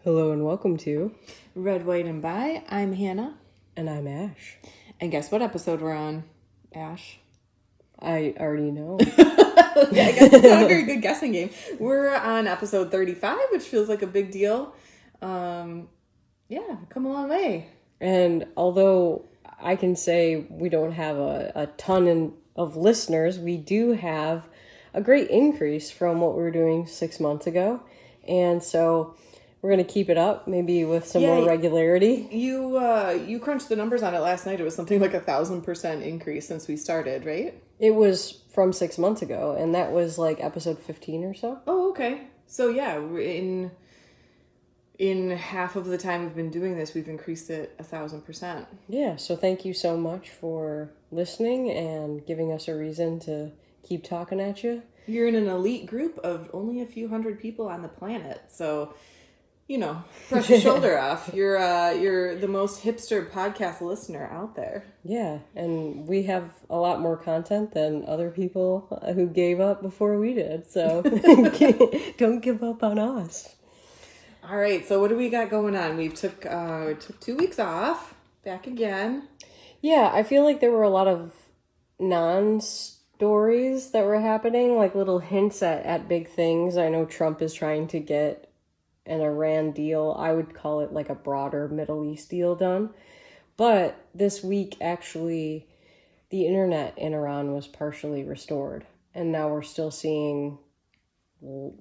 Hello and welcome to Red, White, and Bi. I'm Hannah. And I'm Ash. And guess what episode we're on, Ash? I already know. I guess it's not a very good guessing game. We're on episode 35, which feels like a big deal. Yeah, come a long way. And although I can say we don't have a ton of listeners, we do have a great increase from what we were doing 6 months ago. And so we're going to keep it up, maybe with some more regularity. You crunched the numbers on it last night. It was something like 1,000% increase since we started, right? It was from 6 months ago, and that was like episode 15 or so. Oh, okay. So yeah, in half of the time we've been doing this, we've increased it 1,000%. Yeah, so thank you so much for listening and giving us a reason to keep talking at you. You're in an elite group of only a few hundred people on the planet, so, you know, brush your shoulder off. You're the most hipster podcast listener out there. Yeah, and we have a lot more content than other people who gave up before we did, so don't give up on us. All right, so what do we got going on? We took 2 weeks off, back again. Yeah, I feel like there were a lot of non-stories that were happening, like little hints at big things. I know Trump is trying to get an Iran deal. I would call it like a broader Middle East deal done. But this week, actually, the internet in Iran was partially restored. And now we're still seeing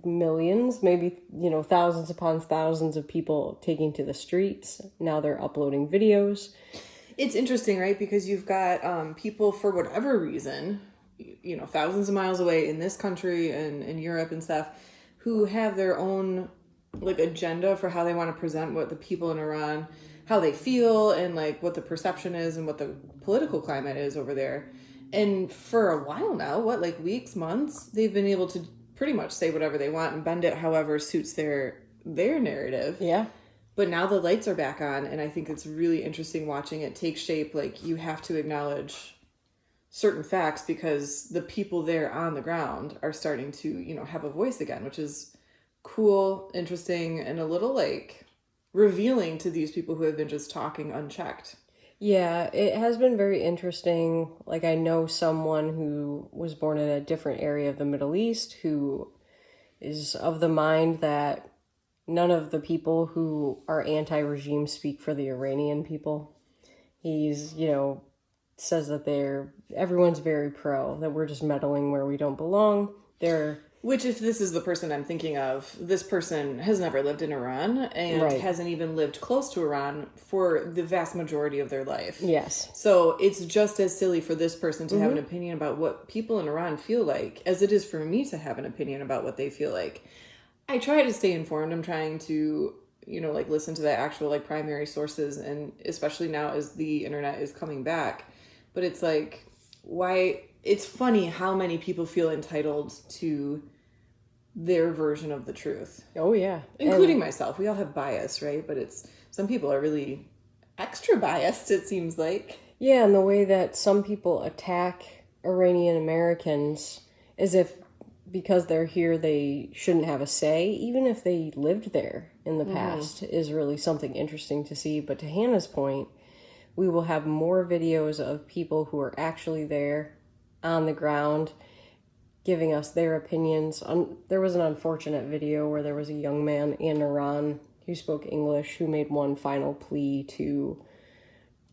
millions, maybe, thousands upon thousands of people taking to the streets. Now they're uploading videos. It's interesting, right? Because you've got people, for whatever reason, thousands of miles away in this country and in Europe and stuff, who have their own agenda for how they want to present what the people in Iran, how they feel, and what the perception is and what the political climate is over there. And for a while now, weeks, months, they've been able to pretty much say whatever they want and bend it however suits their narrative. Yeah. But now the lights are back on, and I think it's really interesting watching it take shape. You have to acknowledge certain facts because the people there on the ground are starting to, have a voice again, which is cool, interesting, and a little revealing to these people who have been just talking unchecked. Yeah, it has been very interesting. I know someone who was born in a different area of the Middle East who is of the mind that none of the people who are anti-regime speak for the Iranian people. He's, says that everyone's very pro, that we're just meddling where we don't belong. Which, if this is the person I'm thinking of, this person has never lived in Iran and hasn't even lived close to Iran for the vast majority of their life. Yes. So it's just as silly for this person to have an opinion about what people in Iran feel like as it is for me to have an opinion about what they feel like. I try to stay informed. I'm trying to, listen to the actual primary sources, and especially now as the internet is coming back. But it's why... It's funny how many people feel entitled to their version of the truth. Oh, yeah. Including myself. We all have bias, right? But some people are really extra biased, it seems like. Yeah, and the way that some people attack Iranian Americans as if because they're here they shouldn't have a say, even if they lived there in the past, is really something interesting to see. But to Hannah's point, we will have more videos of people who are actually there on the ground giving us their opinions. There was an unfortunate video where there was a young man in Iran who spoke English who made one final plea to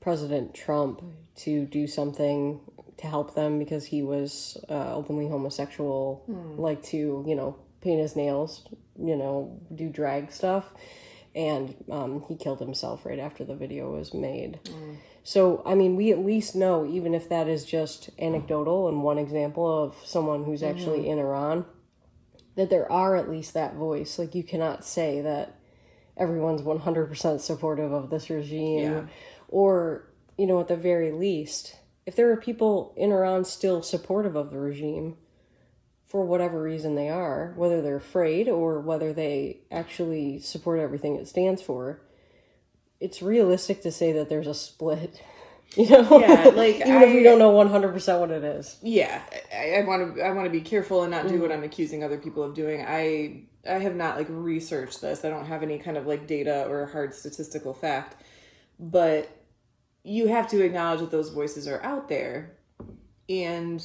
President Trump to do something to help them because he was openly homosexual, to, paint his nails, do drag stuff. And he killed himself right after the video was made. So, we at least know, even if that is just anecdotal and one example of someone who's actually in Iran, that there are at least that voice. You cannot say that everyone's 100% supportive of this regime. Yeah. Or, at the very least, if there are people in Iran still supportive of the regime, for whatever reason they are, whether they're afraid or whether they actually support everything it stands for, it's realistic to say that there's a split Yeah, like even if we don't know 100% what it is. Yeah, I want to be careful and not do what I'm accusing other people of doing. I have not like researched this. I don't have any kind of like data or hard statistical fact, but you have to acknowledge that those voices are out there. And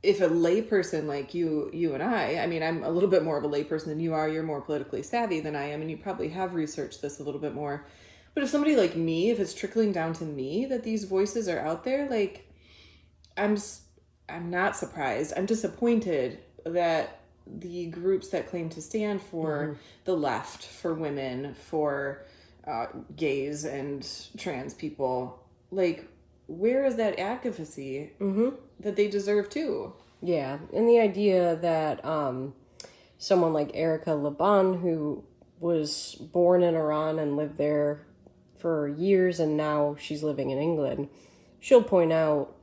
if a layperson like you and I mean, I'm a little bit more of a layperson than you are. You're more politically savvy than I am, and you probably have researched this a little bit more. But if somebody like me, if it's trickling down to me that these voices are out there, like, I'm not surprised. I'm disappointed that the groups that claim to stand for the left, for women, for gays and trans people, like, where is that advocacy that they deserve too? Yeah, and the idea that someone like Erica Laban, who was born in Iran and lived there for years, and now she's living in England, she'll point out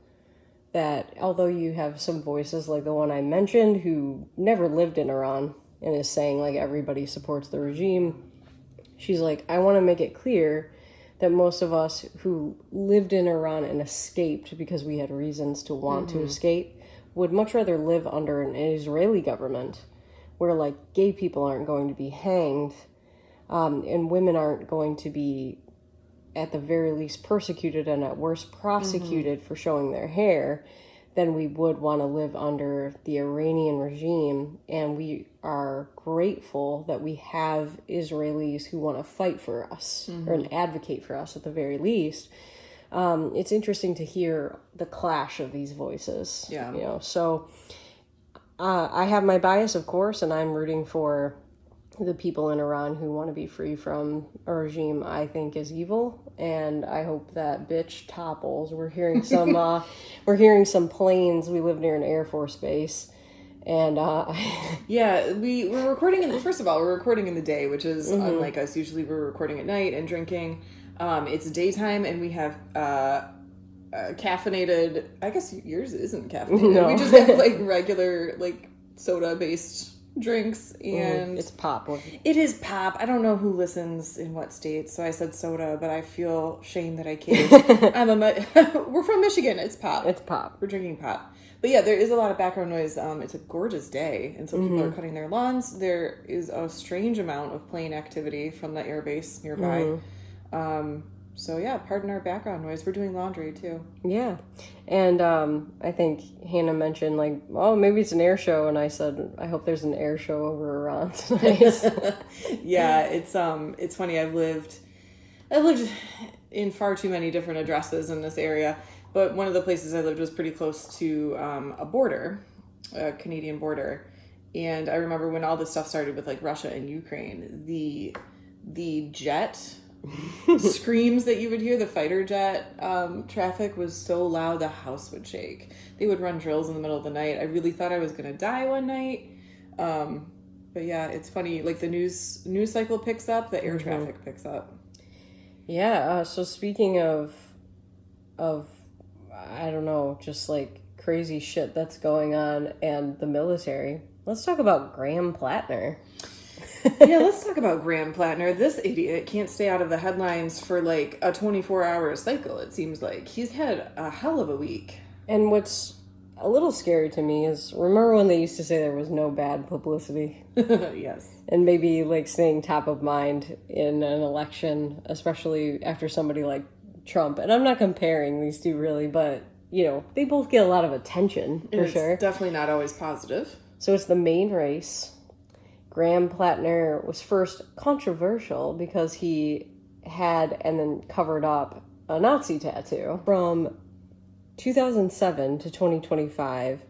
that although you have some voices like the one I mentioned who never lived in Iran and is saying like everybody supports the regime, she's like, I want to make it clear that most of us who lived in Iran and escaped because we had reasons to want to escape would much rather live under an Israeli government where like gay people aren't going to be hanged and women aren't going to be at the very least persecuted and at worst prosecuted for showing their hair, than we would want to live under the Iranian regime. And we are grateful that we have Israelis who want to fight for us or advocate for us at the very least. It's interesting to hear the clash of these voices. Yeah. So I have my bias, of course, and I'm rooting for the people in Iran who want to be free from a regime I think is evil, and I hope that bitch topples. We're hearing some planes. We live near an Air Force base, and yeah, we're recording first of all, we're recording in the day, which is unlike us. Usually we're recording at night and drinking. It's daytime, and we have caffeinated. I guess yours isn't caffeinated. No. We just have like regular like soda based drinks, and it's pop. It is pop. I don't know who listens in what states, so I said soda, but I feel shame that I caved. We're from Michigan. It's pop. It's pop. We're drinking pop. But yeah, there is a lot of background noise. It's a gorgeous day, and so people are cutting their lawns. There is a strange amount of plane activity from the air base nearby. So yeah, pardon our background noise. We're doing laundry too. Yeah. And I think Hannah mentioned like, oh, maybe it's an air show, and I said, I hope there's an air show over Iran tonight. Yeah, it's funny. I've lived in far too many different addresses in this area, but one of the places I lived was pretty close to a border, a Canadian border. And I remember when all this stuff started with like Russia and Ukraine, the jet screams that you would hear, the fighter jet traffic was so loud the house would shake. They would run drills in the middle of the night. I really thought I was gonna die one night. But yeah, it's funny, like the news cycle picks up, the air traffic picks up. Yeah, so speaking of I don't know, just like crazy shit that's going on and the military, let's talk about Graham Platner. Yeah, let's talk about Graham Platner. This idiot can't stay out of the headlines for like a 24-hour cycle, it seems like. He's had a hell of a week. And what's a little scary to me is, remember when they used to say there was no bad publicity? Yes. And maybe like staying top of mind in an election, especially after somebody like Trump. And I'm not comparing these two really, but, you know, they both get a lot of attention, for sure. It's definitely not always positive. So it's the Maine race. Graham Platner was first controversial because he had and then covered up a Nazi tattoo. From 2007 to 2025,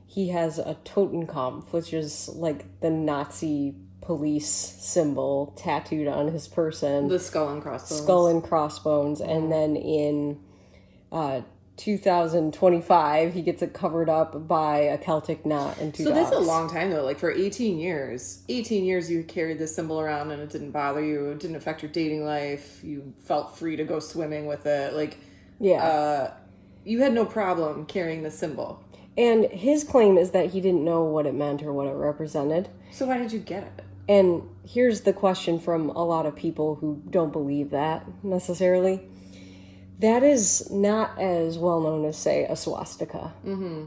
he has a Totenkopf, which is like the Nazi police symbol tattooed on his person. The skull and crossbones. Skull and crossbones. Mm-hmm. And then in 2025, he gets it covered up by a Celtic knot and two dogs. So that's a long time, though. Like, for 18 years you carried this symbol around and it didn't bother you. It didn't affect your dating life. You felt free to go swimming with it. Like, yeah. You had no problem carrying the symbol. And his claim is that he didn't know what it meant or what it represented. So why did you get it? And here's the question from a lot of people who don't believe that necessarily. That is not as well known as, say, a swastika. Mm-hmm.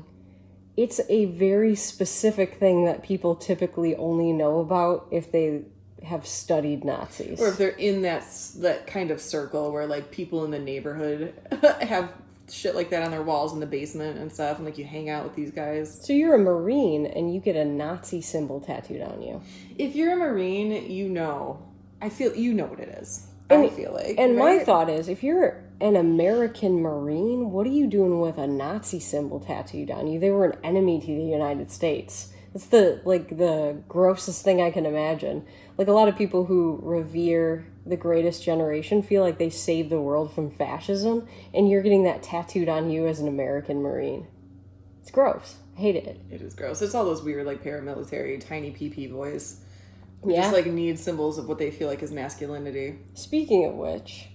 It's a very specific thing that people typically only know about if they have studied Nazis. Or if they're in that kind of circle where, like, people in the neighborhood have shit like that on their walls in the basement and stuff, and, like, you hang out with these guys. So you're a Marine, and you get a Nazi symbol tattooed on you. If you're a Marine, you know. I feel you know what it is. I feel like. And right? my thought is, if you're an American Marine, what are you doing with a Nazi symbol tattooed on you? They were an enemy to the United States. It's the grossest thing I can imagine. Like, a lot of people who revere the Greatest Generation feel like they saved the world from fascism, and you're getting that tattooed on you as an American Marine. It's gross. I hate it. It is gross. It's all those weird, like, paramilitary, tiny PP boys. Yeah. Just, like, need symbols of what they feel like is masculinity. Speaking of which,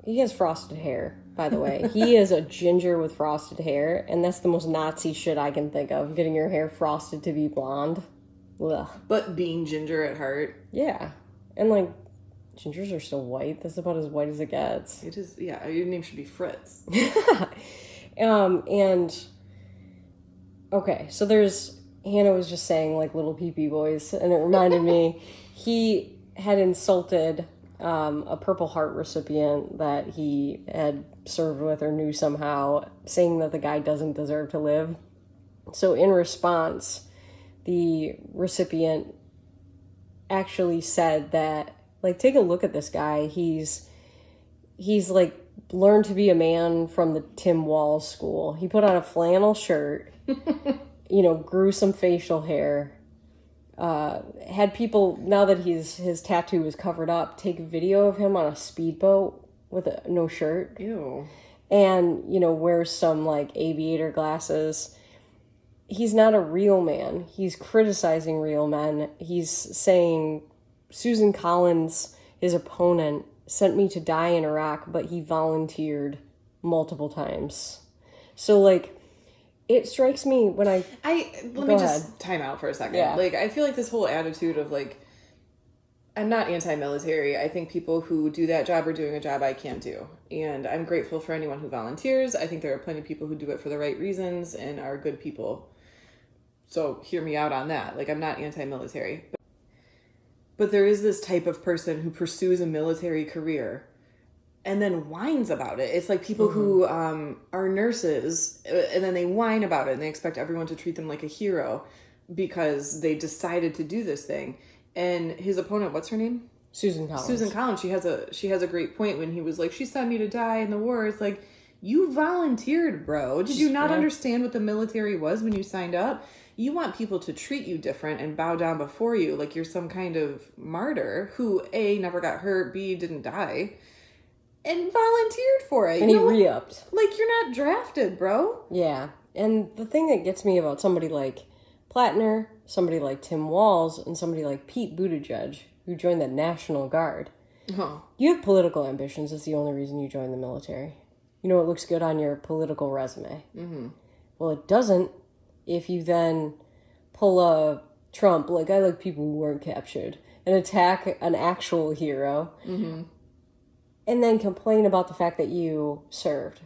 he has frosted hair, by the way. He is a ginger with frosted hair, and that's the most Nazi shit I can think of, getting your hair frosted to be blonde. Ugh. But being ginger at heart. Yeah. And, like, gingers are still white. That's about as white as it gets. It is, yeah, your name should be Fritz. And, okay, so Hannah was just saying, like, little pee-pee boys, and it reminded me, he had insulted a Purple Heart recipient that he had served with or knew somehow, saying that the guy doesn't deserve to live. So in response, the recipient actually said that, like, take a look at this guy. He's like, learned to be a man from the Tim Walz school. He put on a flannel shirt, grew some facial hair, had people, now that his tattoo was covered up, take a video of him on a speedboat with no shirt. Ew. And, wears some, like, aviator glasses. He's not a real man. He's criticizing real men. He's saying Susan Collins, his opponent, sent me to die in Iraq, but he volunteered multiple times. So, like, it strikes me when let me just time out for a second. Yeah. Like, I feel like this whole attitude of, like, I'm not anti-military. I think people who do that job are doing a job I can't do. And I'm grateful for anyone who volunteers. I think there are plenty of people who do it for the right reasons and are good people. So hear me out on that. Like, I'm not anti-military. But there is this type of person who pursues a military career and then whines about it. It's like people who are nurses, and then they whine about it, and they expect everyone to treat them like a hero because they decided to do this thing. And his opponent, what's her name? Susan Collins. Susan Collins. She has a great point when he was like, she sent me to die in the war. It's like, you volunteered, bro. Did you not understand what the military was when you signed up? You want people to treat you different and bow down before you like you're some kind of martyr who, A, never got hurt, B, didn't die, and volunteered for it. And he re-upped. Like, you're not drafted, bro. Yeah. And the thing that gets me about somebody like Platner, somebody like Tim Walz, and somebody like Pete Buttigieg, who joined the National Guard, you have political ambitions. That's the only reason you joined the military. It looks good on your political resume. Mm-hmm. Well, it doesn't if you then pull a Trump, like, I like people who weren't captured, and attack an actual hero, and then complain about the fact that you served.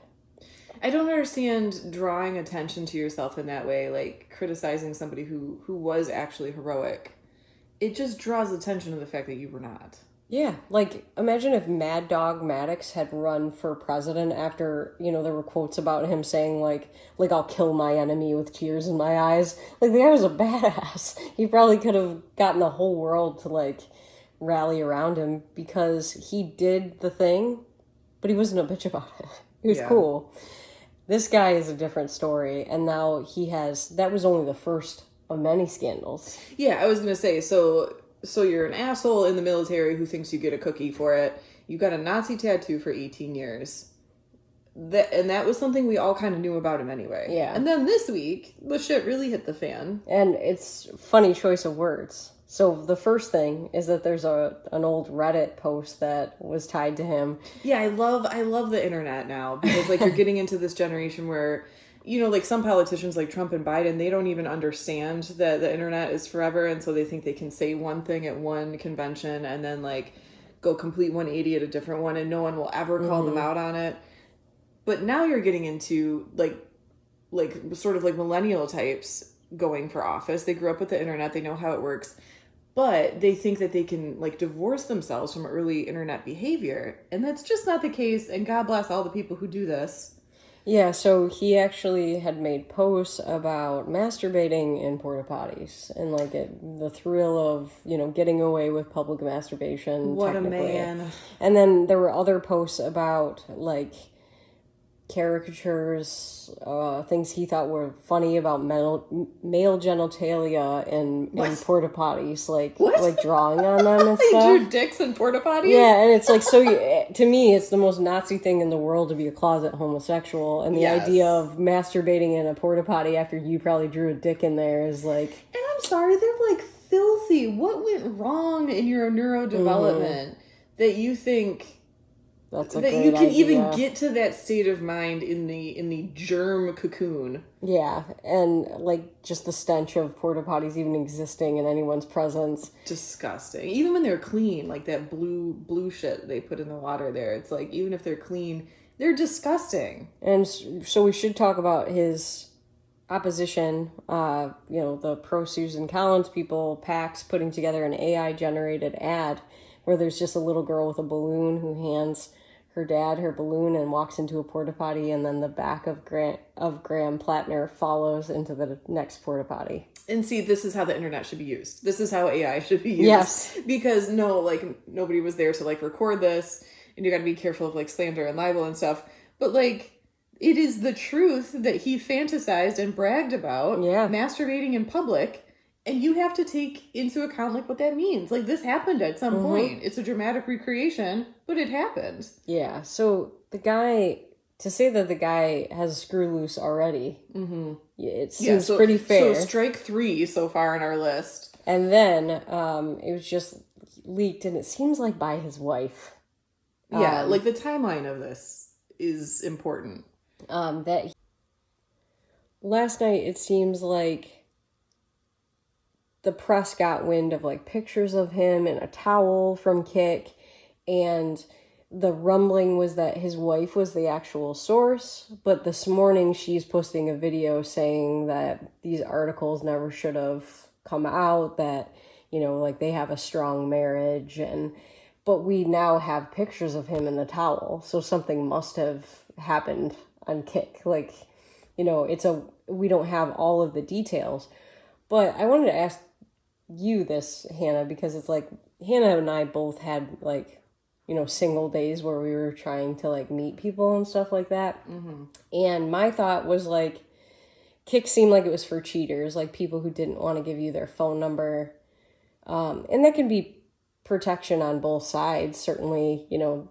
I don't understand drawing attention to yourself in that way, like criticizing somebody who was actually heroic. It just draws attention to the fact that you were not. Yeah, like, imagine if Mad Dog Maddox had run for president after, there were quotes about him saying, like, I'll kill my enemy with tears in my eyes. Like, the guy was a badass. He probably could have gotten the whole world to, like, rally around him because he did the thing, but he wasn't a bitch about it. He was cool. This guy is a different story, and now that was only the first of many scandals. Yeah, I was going to say, so you're an asshole in the military who thinks you get a cookie for it. You got a Nazi tattoo for 18 years. That was something we all kind of knew about him anyway. Yeah. And then this week, the shit really hit the fan. And it's funny choice of words. So the first thing is that there's an old Reddit post that was tied to him. Yeah, I love the internet now because, like, you're getting into this generation where, like, some politicians like Trump and Biden, they don't even understand that the internet is forever, and so they think they can say one thing at one convention and then, like, go complete 180 at a different one, and no one will ever call them out on it. But now you're getting into like sort of like millennial types going for office. They grew up with the internet. They know how it works. But they think that they can like divorce themselves from early internet behavior. And that's just not the case. And God bless all the people who do this. Yeah, so he actually had made posts about masturbating in porta potties and like the thrill of, getting away with public masturbation. What a man. And then there were other posts about like caricatures, things he thought were funny about male genitalia in porta potties, like drawing on them and They stuff. drew dicks in porta potties? Yeah, and it's like, so to me, it's the most Nazi thing in the world to be a closet homosexual, and the idea of masturbating in a porta potty after you probably drew a dick in there is like... And I'm sorry, they're like filthy. What went wrong in your neurodevelopment that you think... That's a that great you can idea. even get to that state of mind in the germ cocoon. Yeah, and like just the stench of porta potties even existing in anyone's presence. Disgusting. Even when they're clean, like that blue shit they put in the water there. It's like even if they're clean, they're disgusting. And so we should talk about his opposition. The pro Susan Collins people, PACs, putting together an AI generated ad where there's just a little girl with a balloon who hands her dad her balloon and walks into a porta potty, and then the back of Graham Platner follows into the next porta potty. And see, this is how the internet should be used. This is how AI should be used. Yes. Because nobody was there to record this, and you got to be careful of slander and libel and stuff. But it is the truth that he fantasized and bragged about masturbating in public. And you have to take into account what that means. This happened at some point. It's a dramatic recreation, but it happened. Yeah. So to say that the guy has a screw loose already, it seems pretty fair. So strike 3 so far on our list. And then it was just leaked, and it seems like by his wife. Yeah, the timeline of this is important. Last night it seems like the press got wind of pictures of him in a towel from Kick, and the rumbling was that his wife was the actual source, but this morning she's posting a video saying that these articles never should have come out, that they have a strong marriage, but we now have pictures of him in the towel, so something must have happened on Kick. We don't have all of the details, but I wanted to ask you this, Hannah, because it's Hannah and I both had single days where we were trying to meet people and stuff like that. And my thought was Kick seemed like it was for cheaters, people who didn't want to give you their phone number. And that can be protection on both sides. Certainly,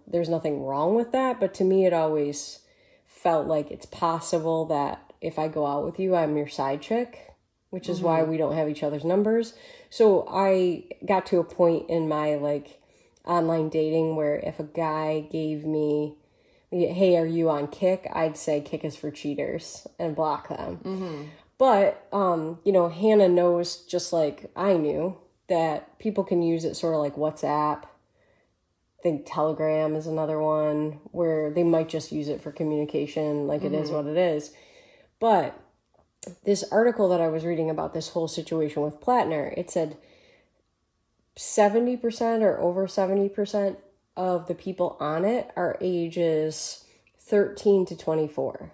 there's nothing wrong with that. But to me, it always felt like it's possible that if I go out with you, I'm your side chick, which is why we don't have each other's numbers. So I got to a point in my online dating where if a guy gave me, hey, are you on Kick? I'd say Kick is for cheaters and block them. But, Hannah knows, just like I knew, that people can use it sort of like WhatsApp. I think Telegram is another one where they might just use it for communication, it is what it is. But this article that I was reading about this whole situation with Platner, it said 70% or over 70% of the people on it are ages 13 to 24.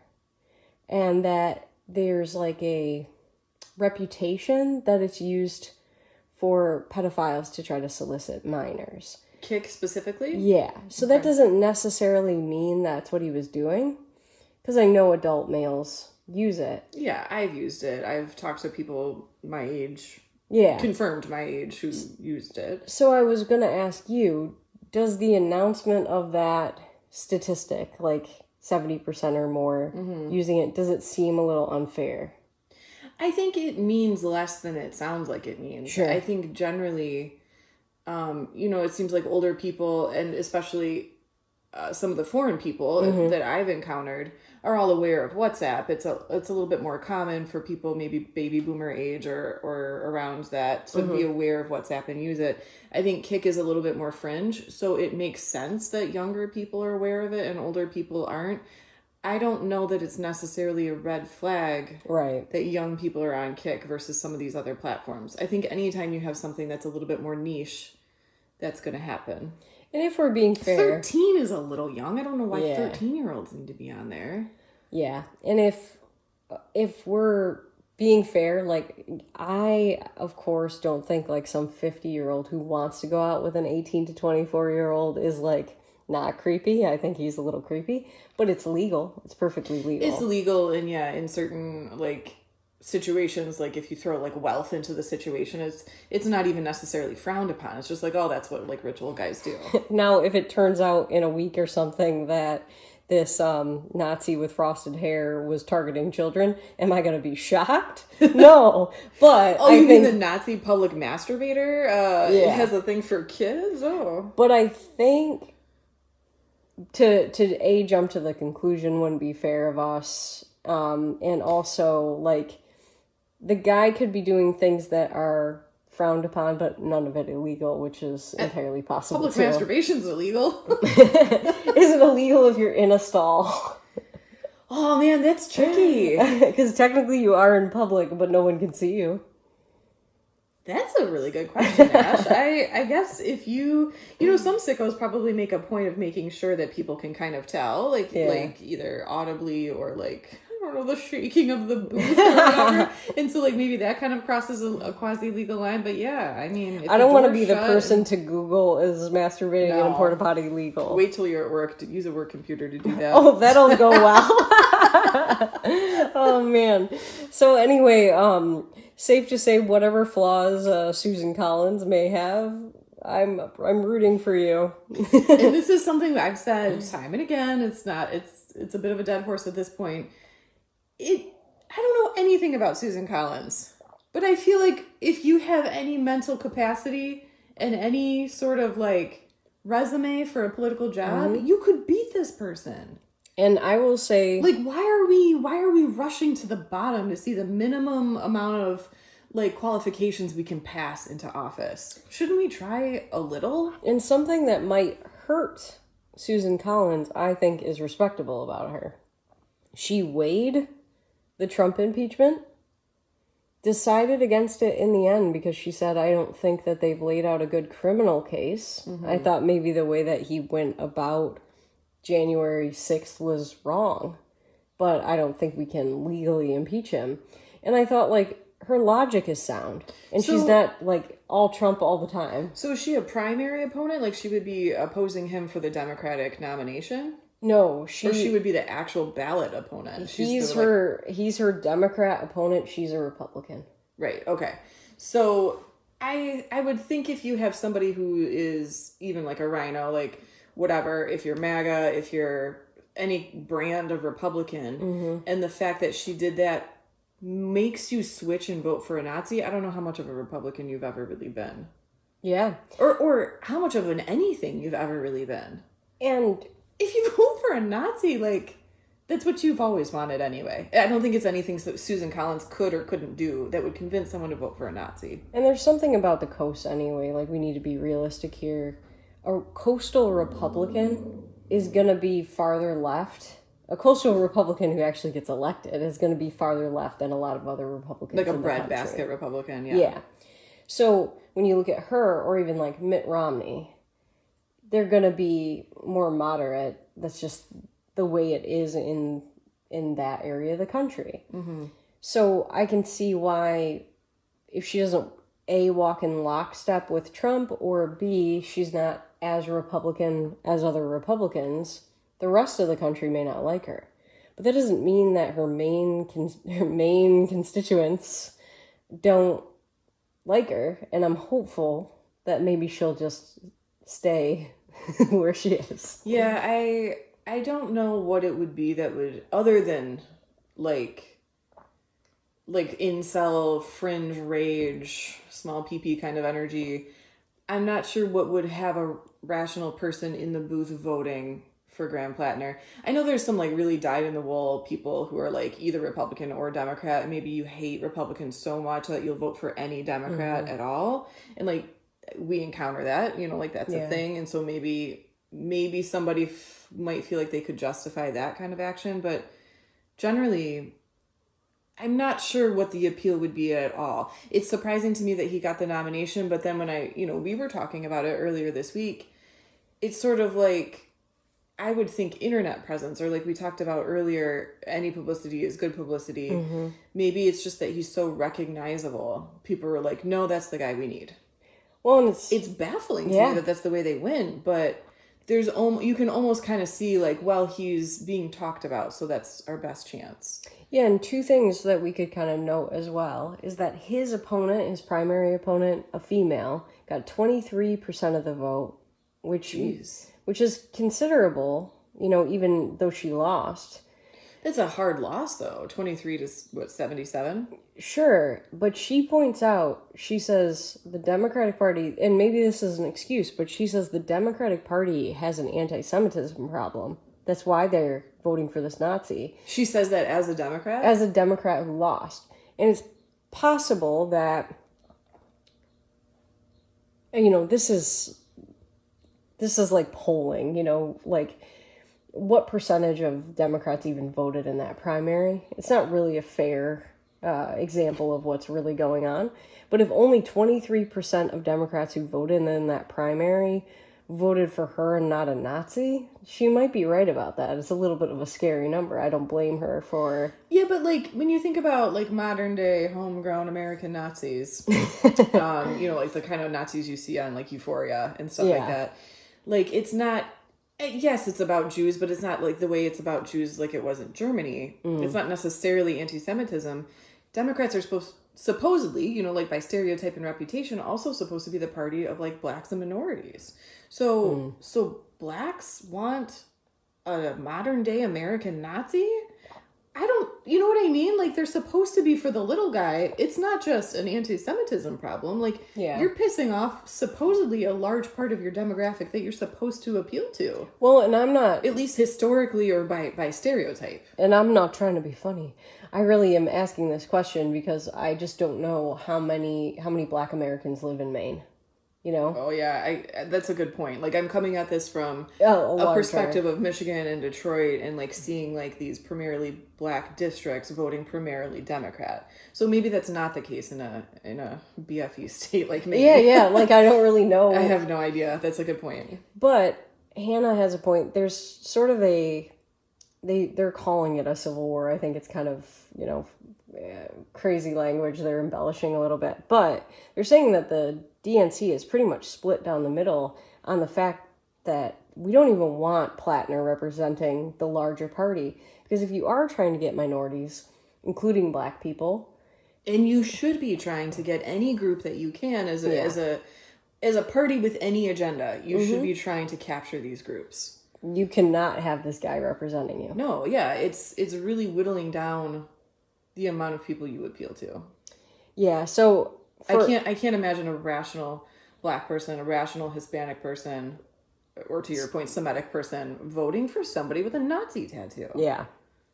And that there's a reputation that it's used for pedophiles to try to solicit minors. Kick specifically? Yeah. So that doesn't necessarily mean that's what he was doing, because I know adult males use it. Yeah, I've used it. I've talked to people my age, confirmed my age, who used it. So I was going to ask you, does the announcement of that statistic, 70% or more using it, does it seem a little unfair? I think it means less than it sounds like it means. Sure. I think generally, it seems like older people, and especially some of the foreign people that I've encountered, are all aware of WhatsApp. It's a little bit more common for people maybe baby boomer age or around that to be aware of WhatsApp and use it. I think Kick is a little bit more fringe, so it makes sense that younger people are aware of it and older people aren't. I don't know that it's necessarily a red flag Right. that young people are on Kick versus some of these other platforms. I think anytime you have something that's a little bit more niche, that's going to happen. And if we're being fair... 13 is a little young. I don't know why Yeah. 13-year-olds need to be on there. Yeah. And if we're being fair, like, I, of course, don't think, like, some 50-year-old who wants to go out with an 18 to 24-year-old is, like, not creepy. I think he's a little creepy. But it's legal. It's perfectly legal. It's legal, and yeah, in certain, like, situations, like, if you throw, like, wealth into the situation, it's not even necessarily frowned upon. It's just like, oh, that's what, like, rich old guys do. Now, if it turns out in a week or something that this Nazi with frosted hair was targeting children, am I going to be shocked? No, but oh, you mean the Nazi public masturbator? It has a thing for kids? Oh. But I think to jump to the conclusion wouldn't be fair of us. And also, like, the guy could be doing things that are frowned upon, but none of it illegal, which is entirely possible. Public masturbation's illegal. Is it illegal if you're in a stall? Oh man, that's tricky. Because technically you are in public, but no one can see you. That's a really good question, Ash. I guess if you know, some sickos probably make a point of making sure that people can kind of tell, like either audibly or like, I don't know, the shaking of the booth or whatever. And so like maybe that kind of crosses a quasi-legal line. But yeah, I mean, I don't want to be the person to Google is masturbating in a porta potty legal. Wait till you're at work to use a work computer to do that. Oh, that'll go well. Oh man. So anyway, safe to say, whatever flaws Susan Collins may have, I'm rooting for you. And this is something I've said time and again. It's a bit of a dead horse at this point. I don't know anything about Susan Collins, but I feel like if you have any mental capacity and any sort of like resume for a political job, you could beat this person. And I will say, like, why are we rushing to the bottom to see the minimum amount of like qualifications we can pass into office? Shouldn't we try a little? And something that might hurt Susan Collins, I think, is respectable about her. She weighed the Trump impeachment, decided against it in the end because she said, I don't think that they've laid out a good criminal case. I thought maybe the way that he went about January 6th was wrong, but I don't think we can legally impeach him. And I thought, like, her logic is sound, and she's not, like, all Trump all the time. So is she a primary opponent? Like, she would be opposing him for the Democratic nomination? No, or she would be the actual ballot opponent. He's her Democrat opponent. She's a Republican. Right. Okay. So I would think if you have somebody who is even like a rhino, like whatever, if you're MAGA, if you're any brand of Republican, and the fact that she did that makes you switch and vote for a Nazi, I don't know how much of a Republican you've ever really been. Yeah. Or how much of an anything you've ever really been. And if you vote for a Nazi, like, that's what you've always wanted anyway. I don't think it's anything that Susan Collins could or couldn't do that would convince someone to vote for a Nazi. And there's something about the coast anyway. Like, we need to be realistic here. A coastal Republican is going to be farther left. A coastal Republican who actually gets elected is going to be farther left than a lot of other Republicans. Like a breadbasket Republican, yeah. Yeah. So when you look at her, or even like Mitt Romney, they're going to be more moderate. That's just the way it is in that area of the country. So I can see why, if she doesn't A, walk in lockstep with Trump, or B, she's not as Republican as other Republicans, the rest of the country may not like her. But that doesn't mean that her main constituents don't like her. And I'm hopeful that maybe she'll just stay where she is. Yeah, I don't know what it would be that would, other than like incel, fringe rage, small PP kind of energy. I'm not sure what would have a rational person in the booth voting for Graham Platner. I know there's some like really dyed-in-the-wool people who are like either Republican or Democrat, and maybe you hate Republicans so much that you'll vote for any Democrat at all. And like, we encounter that, you know, like that's a thing. And so maybe maybe somebody might feel like they could justify that kind of action, but generally, I'm not sure what the appeal would be at all. It's surprising to me that he got the nomination, but then when we were talking about it earlier this week, it's sort of like, I would think internet presence, or like we talked about earlier, any publicity is good publicity. Mm-hmm. Maybe it's just that he's so recognizable. People were like, no, that's the guy we need. Well, and it's baffling to me that that's the way they win, but you can almost kind of see like, well, he's being talked about, so that's our best chance. Yeah, and two things that we could kind of note as well is that his primary opponent, a female, got 23% of the vote, which is considerable, even though she lost. That's a hard loss, though. 23 to, 77? Sure, but she points out, she says the Democratic Party, and maybe this is an excuse, but she says the Democratic Party has an anti-Semitism problem. That's why they're voting for this Nazi. She says that as a Democrat? As a Democrat who lost. And it's possible that, this is like polling, like what percentage of Democrats even voted in that primary? It's not really a fair example of what's really going on. But if only 23% of Democrats who voted in that primary voted for her and not a Nazi, she might be right about that. It's a little bit of a scary number. I don't blame her for... Yeah, but like when you think about like modern day homegrown American Nazis, like the kind of Nazis you see on like Euphoria and stuff like that, like it's not... Yes, it's about Jews, but it's not like the way it's about Jews like it was in Germany. It's not necessarily anti-Semitism. Democrats are supposedly, like by stereotype and reputation, also supposed to be the party of like blacks and minorities. So blacks want a modern day American Nazi? You know what I mean? Like they're supposed to be for the little guy. It's not just an anti-Semitism problem. Like you're pissing off supposedly a large part of your demographic that you're supposed to appeal to. Well, and I'm not... At least historically or by stereotype. And I'm not trying to be funny. I really am asking this question because I just don't know how many Black Americans live in Maine. Oh yeah, that's a good point. Like I'm coming at this from a perspective of Michigan and Detroit, and like seeing like these primarily black districts voting primarily Democrat. So maybe that's not the case in a BFE state like Maine. Yeah. Like I don't really know. I have no idea. That's a good point. But Hannah has a point. There's sort of they're calling it a civil war. I think it's kind of crazy language. They're embellishing a little bit, but they're saying that the DNC is pretty much split down the middle on the fact that we don't even want Platner representing the larger party. Because if you are trying to get minorities, including black people... And you should be trying to get any group that you can as a party with any agenda. You should be trying to capture these groups. You cannot have this guy representing you. No, yeah. It's really whittling down the amount of people you appeal to. Yeah, so... I can't imagine a rational black person, a rational Hispanic person, or to your point, Semitic person voting for somebody with a Nazi tattoo. Yeah.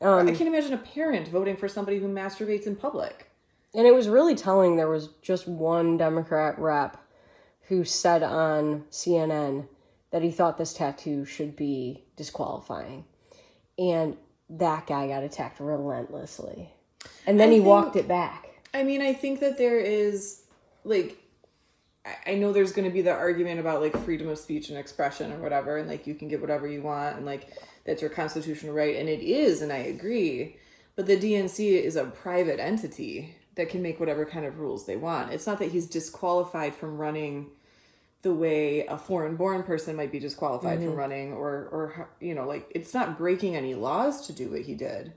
I can't imagine a parent voting for somebody who masturbates in public. And it was really telling. There was just one Democrat rep who said on CNN that he thought this tattoo should be disqualifying. And that guy got attacked relentlessly. And then he walked it back. I mean, I think that there is, like, I know there's going to be the argument about, like, freedom of speech and expression or whatever, and, like, you can get whatever you want, and, like, that's your constitutional right, and it is, and I agree, but the DNC is a private entity that can make whatever kind of rules they want. It's not that he's disqualified from running the way a foreign-born person might be disqualified from running, or, like, it's not breaking any laws to do what he did.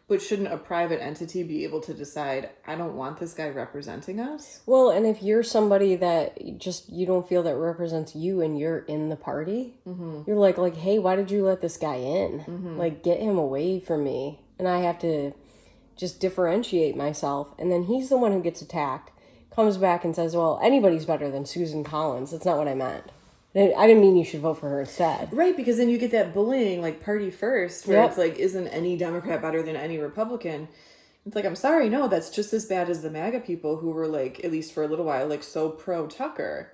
But shouldn't a private entity be able to decide, I don't want this guy representing us? Well, and if you're somebody that you don't feel that represents you and you're in the party, you're like, hey, why did you let this guy in? Like, get him away from me. And I have to just differentiate myself. And then he's the one who gets attacked, comes back and says, well, anybody's better than Susan Collins. That's not what I meant. I didn't mean you should vote for her instead. Right, because then you get that bullying, like, party first, where it's like, isn't any Democrat better than any Republican? It's like, I'm sorry, no, that's just as bad as the MAGA people who were, like, at least for a little while, like, so pro-Tucker.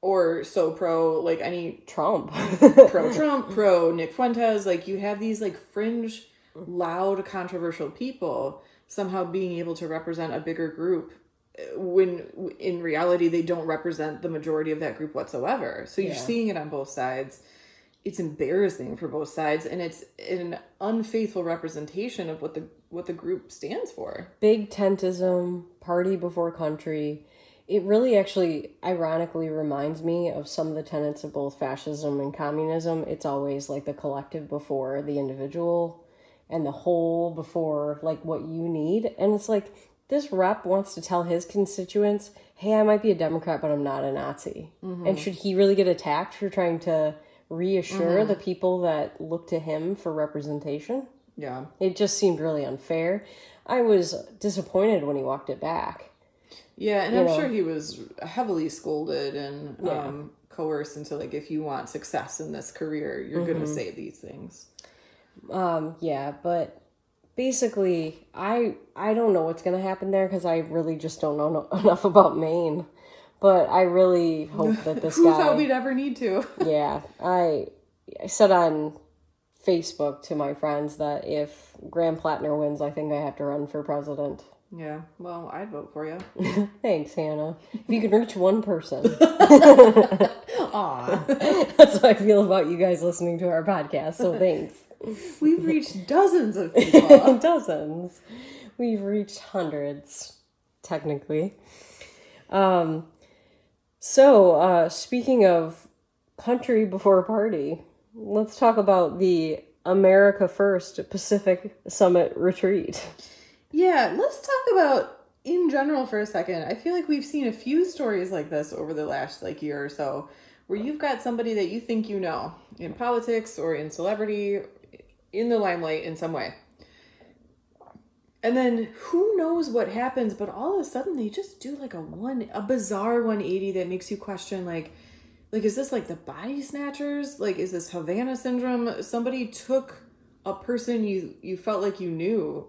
or so pro, like, any Trump. pro-Trump, pro-Nick Fuentes. Like, you have these, like, fringe, loud, controversial people somehow being able to represent a bigger group when in reality they don't represent the majority of that group whatsoever. So you're seeing it on both sides. It's embarrassing for both sides, and it's an unfaithful representation of what the group stands for. Big tentism, party before country. It really actually ironically reminds me of some of the tenets of both fascism and communism. It's always like the collective before the individual and the whole before like what you need. And it's like this rep wants to tell his constituents, hey, I might be a Democrat, but I'm not a Nazi. And should he really get attacked for trying to reassure the people that look to him for representation? Yeah. It just seemed really unfair. I was disappointed when he walked it back. Yeah, and I'm sure he was heavily scolded and coerced into, like, if you want success in this career, you're going to say these things. Yeah, but basically, I don't know what's going to happen there because I really just don't know enough about Maine. But I really hope that this Who guy... thought we'd ever need to? Yeah, I said on Facebook to my friends that if Graham Platner wins, I think I have to run for president. Yeah, well, I'd vote for you. Thanks, Hannah. If you could reach one person. Aw. That's how I feel about you guys listening to our podcast, so thanks. We've reached dozens of people. Dozens. We've reached hundreds, technically. So, speaking of country before party, let's talk about the America First Pacific Summit retreat. Yeah, let's talk about, in general for a second, I feel like we've seen a few stories like this over the last, like, year or so, where you've got somebody that you think you know, in politics or in celebrity, in the limelight in some way. And then who knows what happens, but all of a sudden they just do like a bizarre 180 that makes you question, like, is this like the Body Snatchers? Like, is this Havana syndrome? Somebody took a person you felt like you knew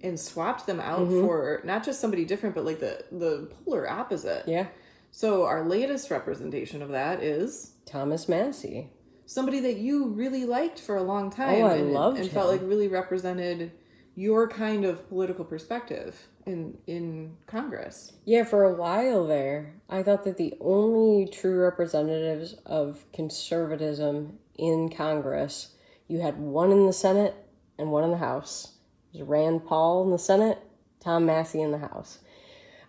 and swapped them out for not just somebody different, but like the polar opposite. Yeah. So our latest representation of that is Thomas Massie. Somebody that you really liked for a long time. Oh, I loved and him. felt like really represented your kind of political perspective in Congress. Yeah, for a while there, I thought that the only true representatives of conservatism in Congress, you had one in the Senate and one in the House. It was Rand Paul in the Senate, Tom Massie in the House.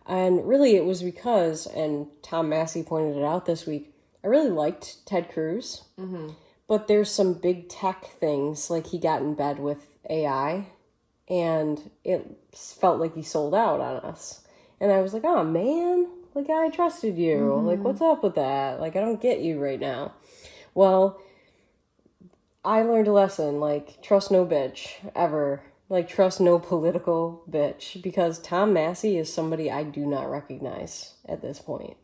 And really it was because, and Tom Massie pointed it out this week, I really liked Ted Cruz. But there's some big tech things, like he got in bed with AI, and it felt like he sold out on us. And I was like, oh man, like I trusted you. Like, what's up with that? Like, I don't get you right now. Well, I learned a lesson, like, trust no bitch, ever. Like, trust no political bitch, because Tom Massie is somebody I do not recognize at this point.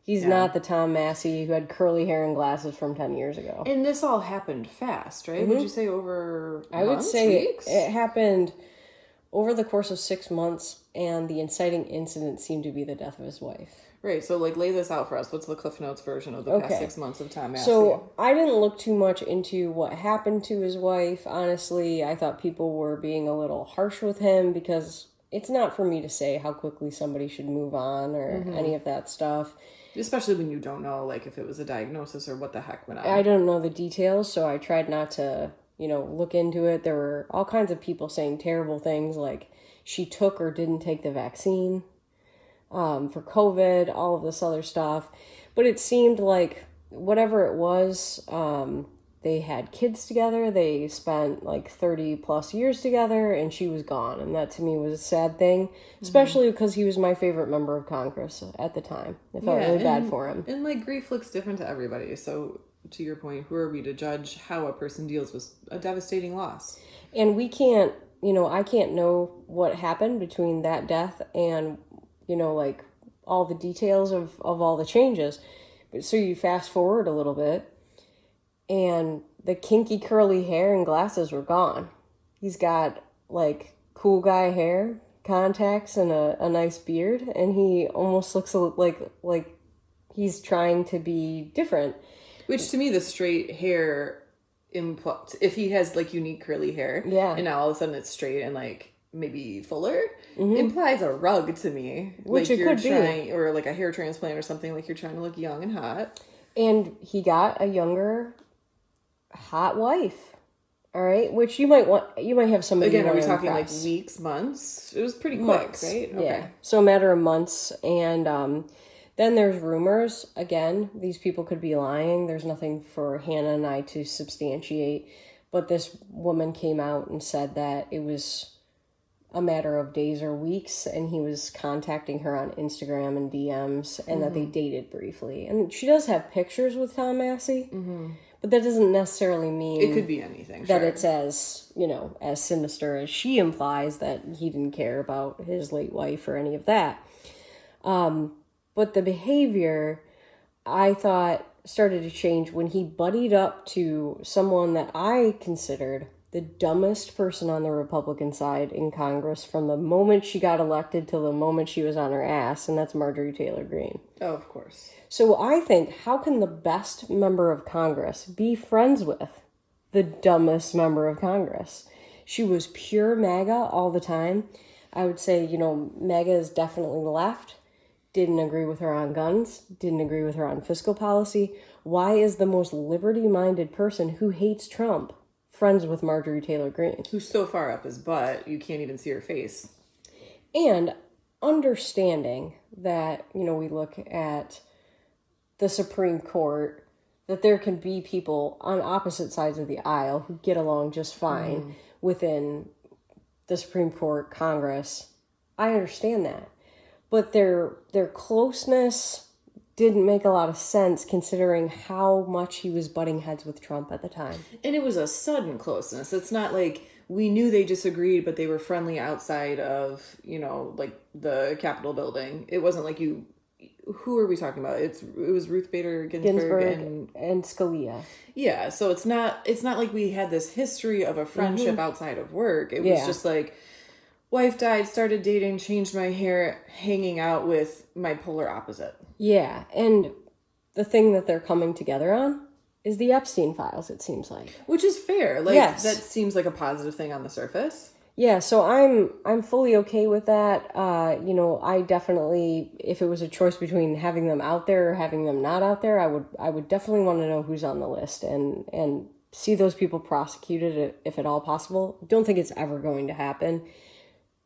He's not the Tom Massie who had curly hair and glasses from 10 years ago. And this all happened fast, right? Would you say over I would months, say weeks? it happened over the course of 6 months, and the inciting incident seemed to be the death of his wife. Right, so like lay this out for us. What's the Cliff Notes version of the past 6 months of Tom Massie? So I didn't look too much into what happened to his wife. Honestly, I thought people were being a little harsh with him because it's not for me to say how quickly somebody should move on or any of that stuff. Especially when you don't know, like, if it was a diagnosis or what the heck went on. I don't know the details, so I tried not to, look into it. There were all kinds of people saying terrible things, like she took or didn't take the vaccine for COVID, all of this other stuff. But it seemed like whatever it was, they had kids together. They spent like 30 plus years together, and she was gone. And that to me was a sad thing, especially because he was my favorite member of Congress at the time. I felt really bad for him. And like grief looks different to everybody. So to your point, who are we to judge how a person deals with a devastating loss? And we can't, I can't know what happened between that death and, like all the details of all the changes. But so you fast forward a little bit, and the kinky curly hair and glasses were gone. He's got like cool guy hair, contacts, and a nice beard, and he almost looks like He's trying to be different. Which to me, the straight hair, if he has like unique curly hair, Yeah. and now all of a sudden it's straight and like maybe fuller, implies a rug to me. Which like it you're could trying, be. Or like a hair transplant or something, like you're trying to look young and hot. And he got a younger, hot wife. All right, which you might have somebody. Again, are we talking impress. like weeks, months? It was pretty quick, Months, right? Yeah. Okay. So a matter of months, and then there's rumors. Again, these people could be lying. There's nothing for Hannah and I to substantiate, but this woman came out and said that it was a matter of days or weeks, and he was contacting her on Instagram and DMs, and that they dated briefly. And she does have pictures with Tom Massie. But that doesn't necessarily mean It could be anything. that sure. it's as sinister as she implies, that he didn't care about his late wife or any of that. But the behavior, I thought, started to change when he buddied up to someone that I considered the dumbest person on the Republican side in Congress from the moment she got elected till the moment she was on her ass, and that's Marjorie Taylor Greene. Oh, of course. So I think, how can the best member of Congress be friends with the dumbest member of Congress? She was pure MAGA all the time. I would say, MAGA is definitely left. Didn't agree with her on guns. Didn't agree with her on fiscal policy. Why is the most liberty-minded person who hates Trump friends with Marjorie Taylor Greene? Who's so far up his butt, you can't even see her face. And understanding that, we look at the Supreme Court, that there can be people on opposite sides of the aisle who get along just fine within the Supreme Court, Congress. I understand that. But their closeness didn't make a lot of sense considering how much he was butting heads with Trump at the time. And it was a sudden closeness. It's not like we knew they disagreed, but they were friendly outside of, like the Capitol building. It wasn't like who are we talking about? It was Ruth Bader Ginsburg and Scalia. Yeah, so it's not like we had this history of a friendship outside of work. It was just like, wife died, started dating, changed my hair, hanging out with my polar opposite. Yeah, and the thing that they're coming together on is the Epstein files, it seems like. Which is fair. Like, yes. That seems like a positive thing on the surface. Yeah, so I'm fully okay with that. I definitely, if it was a choice between having them out there or having them not out there, I would definitely want to know who's on the list and see those people prosecuted if at all possible. Don't think it's ever going to happen.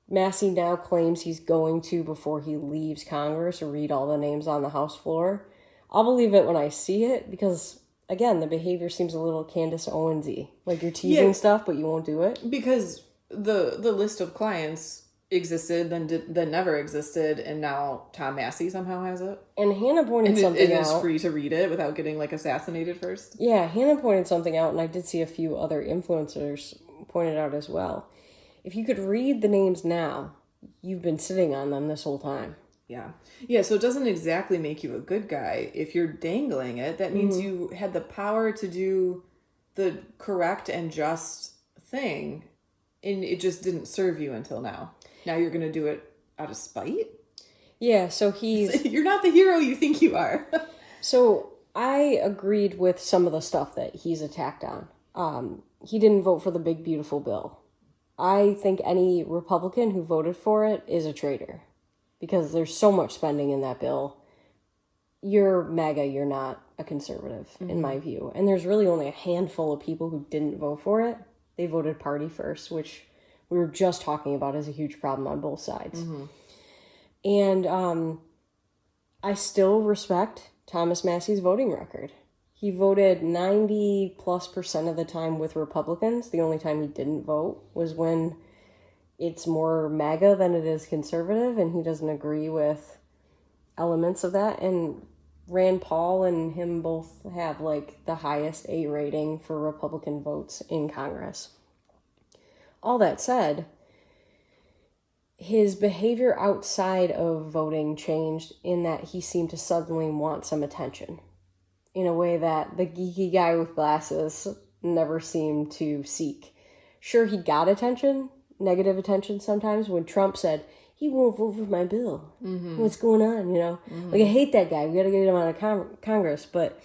Massie now claims he's going to, before he leaves Congress, read all the names on the House floor. I'll believe it when I see it because, again, the behavior seems a little Candace Owens-y. Like you're teasing stuff, but you won't do it. Because the list of clients existed, then never existed, and now Tom Massie somehow has it. And Hannah pointed something out. It is free to read it without getting like assassinated first. Yeah, Hannah pointed something out, and I did see a few other influencers pointed out as well. If you could read the names now, you've been sitting on them this whole time. Yeah. Yeah, so it doesn't exactly make you a good guy. If you're dangling it, that means you had the power to do the correct and just thing, and it just didn't serve you until now. Now you're going to do it out of spite? Yeah, so You're not the hero you think you are. So I agreed with some of the stuff that he's attacked on. He didn't vote for the big, beautiful bill. I think any Republican who voted for it is a traitor because there's so much spending in that bill. You're MAGA, you're not a conservative, in my view. And there's really only a handful of people who didn't vote for it. They voted party first, which we were just talking about as a huge problem on both sides. And I still respect Thomas Massie's voting record. He voted 90+% of the time with Republicans. The only time he didn't vote was when it's more MAGA than it is conservative, and he doesn't agree with elements of that. And Rand Paul and him both have like the highest A rating for Republican votes in Congress. All that said, his behavior outside of voting changed in that he seemed to suddenly want some attention in a way that the geeky guy with glasses never seemed to seek. Sure, he got attention, negative attention sometimes, when Trump said, he won't vote for my bill. What's going on, you know? Like, I hate that guy. We got to get him out of Congress. But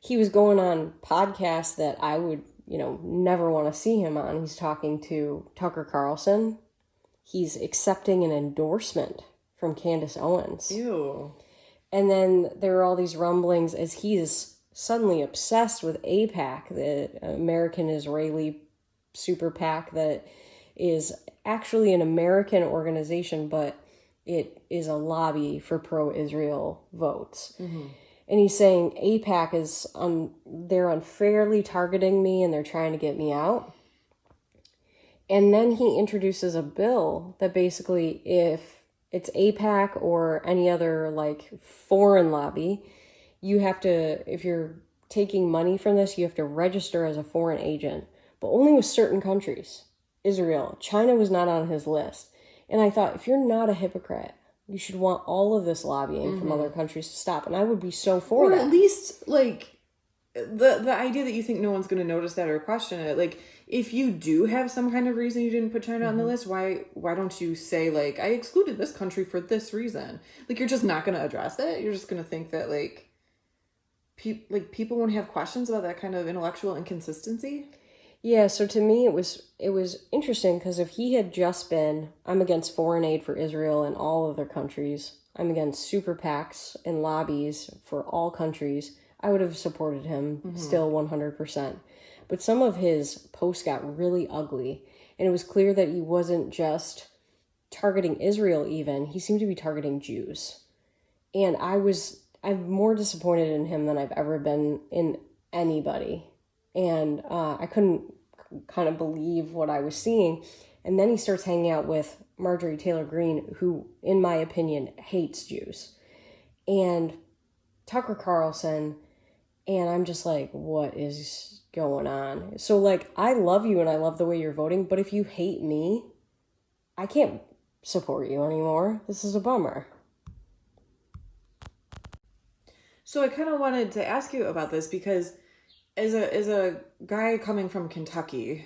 he was going on podcasts that I would, you know, never want to see him on. He's talking to Tucker Carlson. He's accepting an endorsement from Candace Owens. Ew. And then there are all these rumblings as he is suddenly obsessed with AIPAC, the American-Israeli super PAC that is actually an American organization, but it is a lobby for pro-Israel votes. And he's saying AIPAC is, they're unfairly targeting me and they're trying to get me out. And then he introduces a bill that basically, if it's AIPAC or any other like foreign lobby, you have to, if you're taking money from this, you have to register as a foreign agent, but only with certain countries. Israel, China was not on his list. And I thought, if you're not a hypocrite, you should want all of this lobbying from other countries to stop. And I would be so for that. Or at least, like, the idea that you think no one's going to notice that or question it. Like, if you do have some kind of reason you didn't put China on the list, why don't you say, like, I excluded this country for this reason? Like, you're just not going to address it? You're just going to think that, like, people won't have questions about that kind of intellectual inconsistency? Yeah, so to me it was interesting because if he had just been, I'm against foreign aid for Israel and all of their countries, I'm against super PACs and lobbies for all countries, I would have supported him still 100%. But some of his posts got really ugly, and it was clear that he wasn't just targeting Israel even, he seemed to be targeting Jews. And I'm more disappointed in him than I've ever been in anybody. And I couldn't kind of believe what I was seeing. And then he starts hanging out with Marjorie Taylor Greene, who, in my opinion, hates Jews. And Tucker Carlson, and I'm just like, what is going on? So, like, I love you and I love the way you're voting, but if you hate me, I can't support you anymore. This is a bummer. So I kind of wanted to ask you about this because as a guy coming from Kentucky,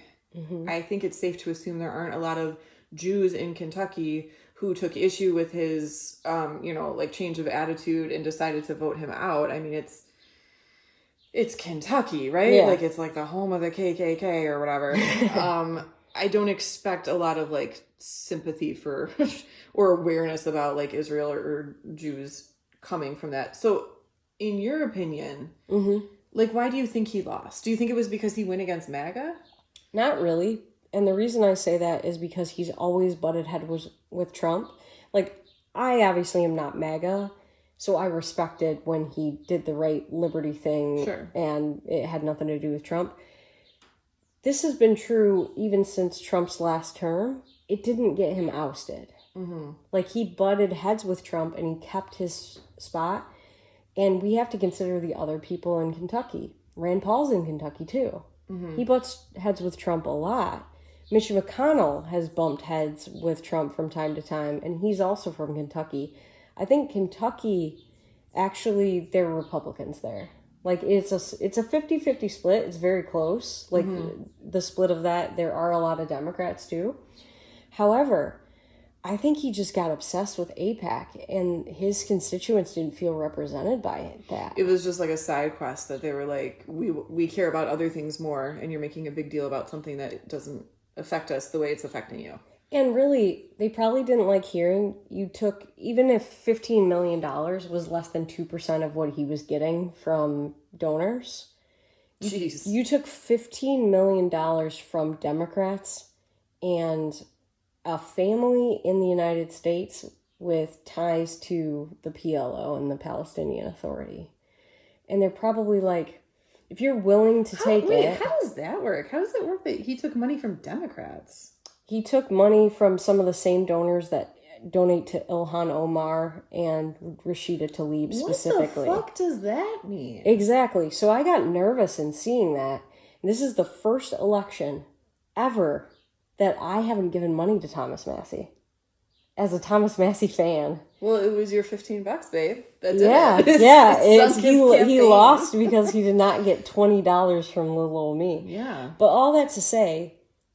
I think it's safe to assume there aren't a lot of Jews in Kentucky who took issue with his, like change of attitude and decided to vote him out. I mean, it's Kentucky, right? Yeah. Like it's like the home of the KKK or whatever. I don't expect a lot of like sympathy for or awareness about like Israel or Jews coming from that. So in your opinion, like, why do you think he lost? Do you think it was because he went against MAGA? Not really. And the reason I say that is because he's always butted heads with Trump. Like, I obviously am not MAGA, so I respected when he did the right liberty thing. Sure. And it had nothing to do with Trump. This has been true even since Trump's last term. It didn't get him ousted. Like, he butted heads with Trump and he kept his spot. And we have to consider the other people in Kentucky. Rand Paul's in Kentucky, too. He butts heads with Trump a lot. Mitch McConnell has bumped heads with Trump from time to time, and he's also from Kentucky. I think Kentucky, actually, there are Republicans there. Like, it's a 50-50 split. It's very close. Like, the split of that, there are a lot of Democrats, too. However, I think he just got obsessed with AIPAC, and his constituents didn't feel represented by that. It was just like a side quest that they were like, we care about other things more, and you're making a big deal about something that doesn't affect us the way it's affecting you. And really, they probably didn't like hearing you took, even if $15 million was less than 2% of what he was getting from donors. Jeez. You took $15 million from Democrats and a family in the United States with ties to the PLO and the Palestinian Authority. And they're probably like, if you're willing to take it... How does that work? How does it work that he took money from Democrats? He took money from some of the same donors that donate to Ilhan Omar and Rashida Tlaib specifically. What the fuck does that mean? Exactly. So I got nervous in seeing that. This is the first election ever that I haven't given money to Thomas Massie. As a Thomas Massie fan. Well, it was your $15, babe. That's He lost because he did not get $20 from little old me. Yeah. But all that to say,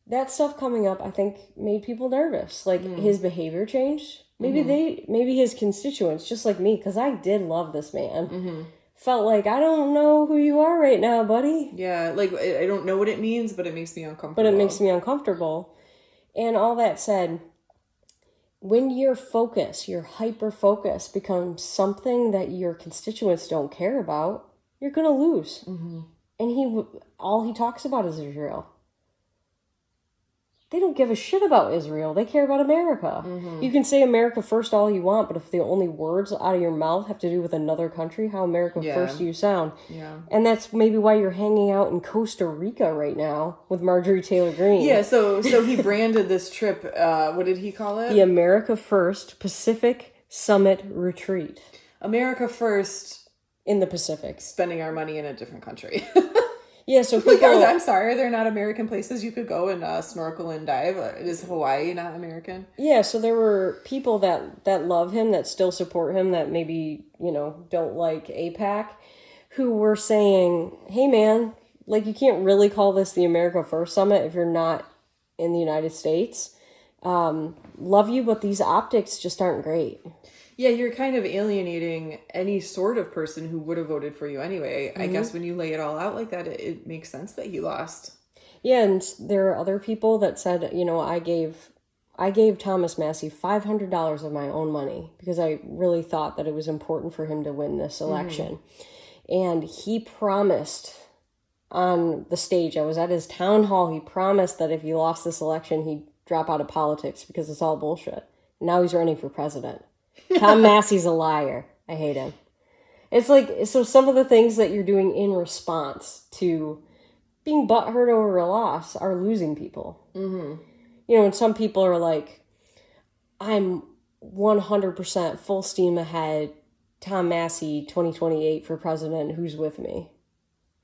that stuff coming up, I think, made people nervous. Like, his behavior changed. Maybe his constituents, just like me, because I did love this man, felt like, I don't know who you are right now, buddy. Yeah, like, I don't know what it means, but it makes me uncomfortable. But it makes me uncomfortable. And all that said, when your focus, your hyper-focus, becomes something that your constituents don't care about, you're going to lose. And all he talks about is Israel. They don't give a shit about Israel. They care about America. You can say America first all you want, but if the only words out of your mouth have to do with another country, how America first do you sound? Yeah. And that's maybe why you're hanging out in Costa Rica right now with Marjorie Taylor Greene. Yeah, so he branded this trip, what did he call it? The America First Pacific Summit Retreat. America First. In the Pacific. Spending our money in a different country. Yeah, so people... I'm sorry, are there not American places you could go and snorkel and dive? Is Hawaii not American? Yeah, so there were people that love him, that still support him, that maybe, don't like AIPAC, who were saying, hey man, like, you can't really call this the America First Summit if you're not in the United States. Love you, but these optics just aren't great. Yeah, you're kind of alienating any sort of person who would have voted for you anyway. I guess when you lay it all out like that, it makes sense that he lost. Yeah, and there are other people that said, I gave Thomas Massie $500 of my own money because I really thought that it was important for him to win this election. And he promised on the stage, I was at his town hall, he promised that if he lost this election, he'd drop out of politics because it's all bullshit. Now he's running for president. Tom Massie's a liar. I hate him. It's like, so some of the things that you're doing in response to being butthurt over a loss are losing people. And some people are like, I'm 100% full steam ahead, Tom Massie, 2028 for president, who's with me?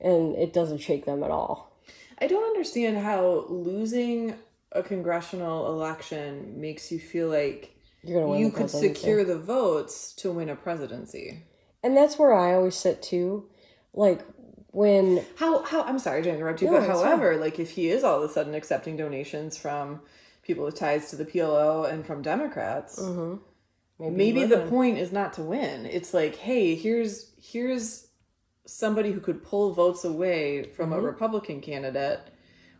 And it doesn't shake them at all. I don't understand how losing a congressional election makes you feel like you could secure the votes to win a presidency. And that's where I always sit too. Like, when... How I'm sorry to interrupt you, but however, like, if he is all of a sudden accepting donations from people with ties to the PLO and from Democrats, maybe the point is not to win. It's like, hey, here's somebody who could pull votes away from a Republican candidate.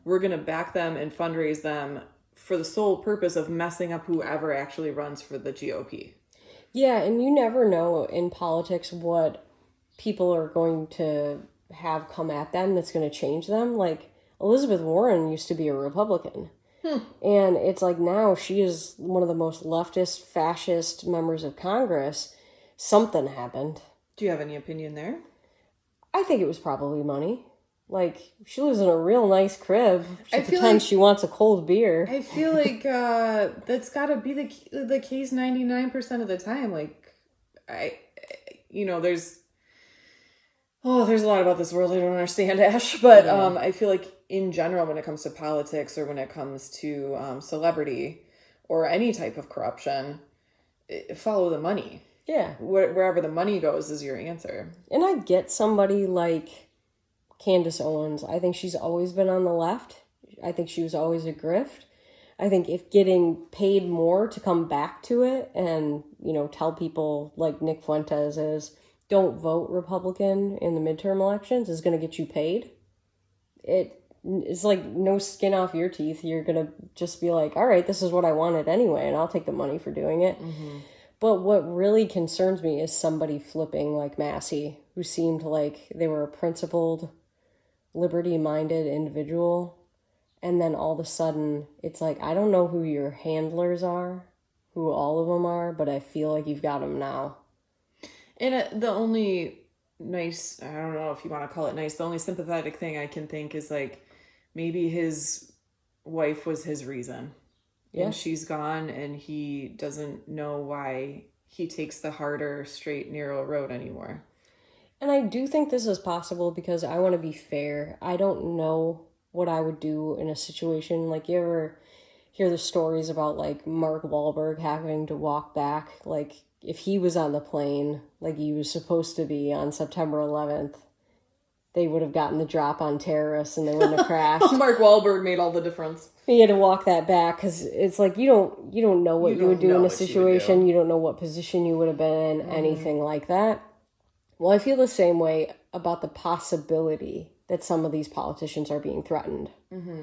We're going to back them and fundraise them for the sole purpose of messing up whoever actually runs for the GOP. Yeah, and you never know in politics what people are going to have come at them that's going to change them. Like, Elizabeth Warren used to be a Republican. And it's like now she is one of the most leftist, fascist members of Congress. Something happened. Do you have any opinion there? I think it was probably money. Like, she lives in a real nice crib. She pretends like she wants a cold beer. I feel like that's got to be the case 99% of the time. Like, there's a lot about this world I don't understand, Ash. But I feel like in general, when it comes to politics or when it comes to celebrity or any type of corruption, follow the money. Yeah. Wherever the money goes is your answer. And I get somebody like Candace Owens. I think she's always been on the left. I think she was always a grift. I think if getting paid more to come back to it and, tell people like Nick Fuentes is, don't vote Republican in the midterm elections is going to get you paid. It's like no skin off your teeth. You're going to just be like, all right, this is what I wanted anyway, and I'll take the money for doing it. But what really concerns me is somebody flipping like Massie, who seemed like they were a principled, liberty-minded individual. And then all of a sudden, it's like, I don't know who your handlers are, who all of them are, but I feel like you've got them now. And the only nice, I don't know if you want to call it nice, the only sympathetic thing I can think is like, maybe his wife was his reason. Yeah. And she's gone and he doesn't know why he takes the harder, straight, narrow road anymore. And I do think this is possible because I want to be fair. I don't know what I would do in a situation like, you ever hear the stories about like Mark Wahlberg having to walk back, like if he was on the plane like he was supposed to be on September 11th, they would have gotten the drop on terrorists and they wouldn't have crashed. Mark Wahlberg made all the difference. He had to walk that back because it's like you don't know what you would do in a situation. You don't know what position you would have been in, anything like that. Well, I feel the same way about the possibility that some of these politicians are being threatened.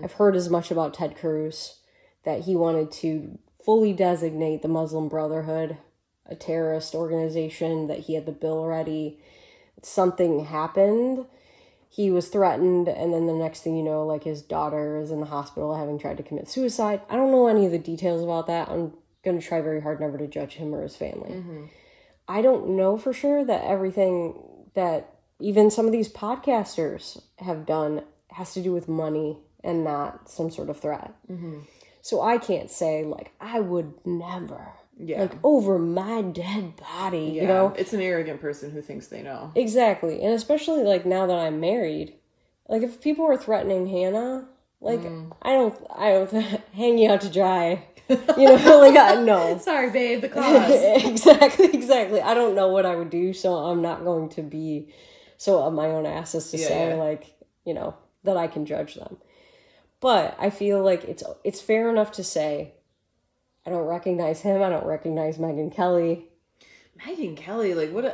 I've heard as much about Ted Cruz, that he wanted to fully designate the Muslim Brotherhood a terrorist organization, that he had the bill ready. Something happened. He was threatened, and then the next thing you know, like his daughter is in the hospital having tried to commit suicide. I don't know any of the details about that. I'm going to try very hard never to judge him or his family. I don't know for sure that everything that even some of these podcasters have done has to do with money and not some sort of threat. So I can't say, like, I would never, like, over my dead body, you know? It's an arrogant person who thinks they know. Exactly. And especially, like, now that I'm married, like, if people were threatening Hannah, like, I don't hang you out to dry. You know, like, no. Sorry, babe, the cause. Exactly. I don't know what I would do, so I'm not going to be so up my own ass as to say, like, you know, that I can judge them. But I feel like it's fair enough to say, I don't recognize him. I don't recognize Megyn Kelly. Megyn Kelly, like, what?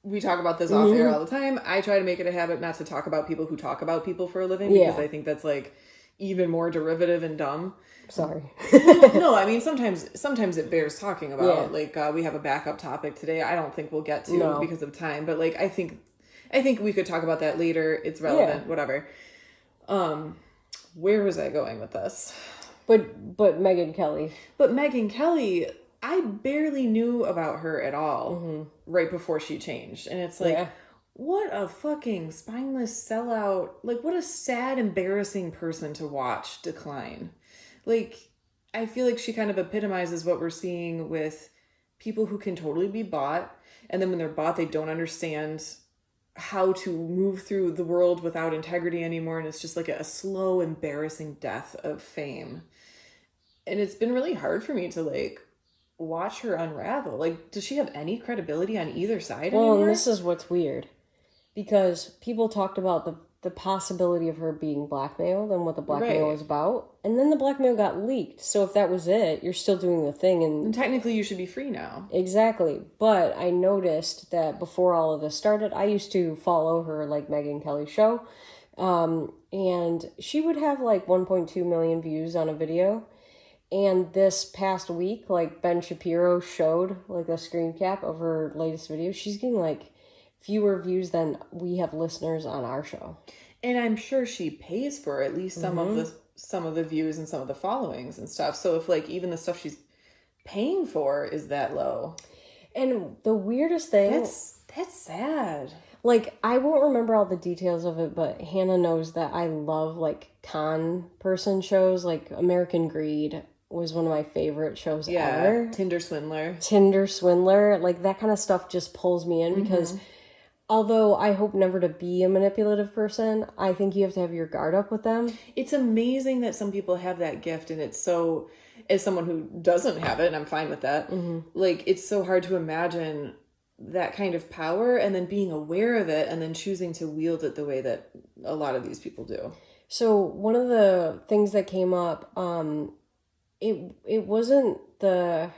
We talk about this off air all the time. I try to make it a habit not to talk about people who talk about people for a living because I think that's, like, even more derivative and dumb. Sorry. No, I mean, sometimes it bears talking about. Like, we have a backup topic today. I don't think we'll get to because of time, but, like, I think we could talk about that later. It's relevant, whatever. Where was I going with this? But Megyn Kelly. But Megyn Kelly, I barely knew about her at all right before she changed. And it's like, what a fucking spineless sellout. Like, what a sad, embarrassing person to watch decline. Like, I feel like she kind of epitomizes what we're seeing with people who can totally be bought. And then when they're bought, they don't understand how to move through the world without integrity anymore. And it's just like a slow, embarrassing death of fame. And it's been really hard for me to, like, watch her unravel. Like, does she have any credibility on either side anymore? And this is what's weird. Because people talked about the possibility of her being blackmailed and what the blackmail was about. And then the blackmail got leaked. So if that was it, you're still doing the thing. And technically you should be free now. Exactly. But I noticed that before all of this started, I used to follow her, like, Megyn Kelly show. And she would have, like, 1.2 million views on a video. And this past week, like, Ben Shapiro showed, like, a screen cap of her latest video. She's getting, like, fewer views than we have listeners on our show. And I'm sure she pays for at least some of the views and some of the followings and stuff. So if, like, even the stuff she's paying for is that low. And the weirdest thing... That's sad. Like, I won't remember all the details of it, but Hannah knows that I love, like, con person shows. Like, American Greed was one of my favorite shows ever. Tinder Swindler. Like, that kind of stuff just pulls me in because... Although I hope never to be a manipulative person, I think you have to have your guard up with them. It's amazing that some people have that gift, and it's so, as someone who doesn't have it, and I'm fine with that, like, it's so hard to imagine that kind of power and then being aware of it and then choosing to wield it the way that a lot of these people do. So one of the things that came up, it wasn't I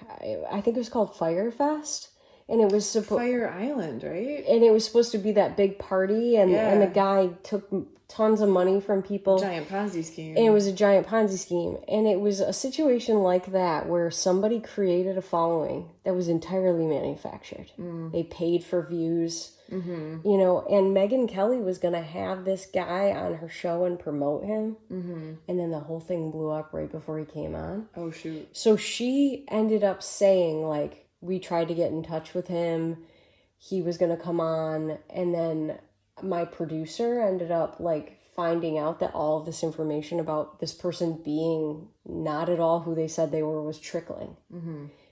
think it was called Fyre Fest. And it was Fire Island, right? And it was supposed to be that big party, and the guy took tons of money from people. Giant Ponzi scheme. And it was a giant Ponzi scheme. And it was a situation like that where somebody created a following that was entirely manufactured. They paid for views, you know, and Megyn Kelly was going to have this guy on her show and promote him. And then the whole thing blew up right before he came on. Oh, shoot. So she ended up saying, like, we tried to get in touch with him. He was going to come on. And then my producer ended up, like, finding out that all of this information about this person being not at all who they said they were was trickling.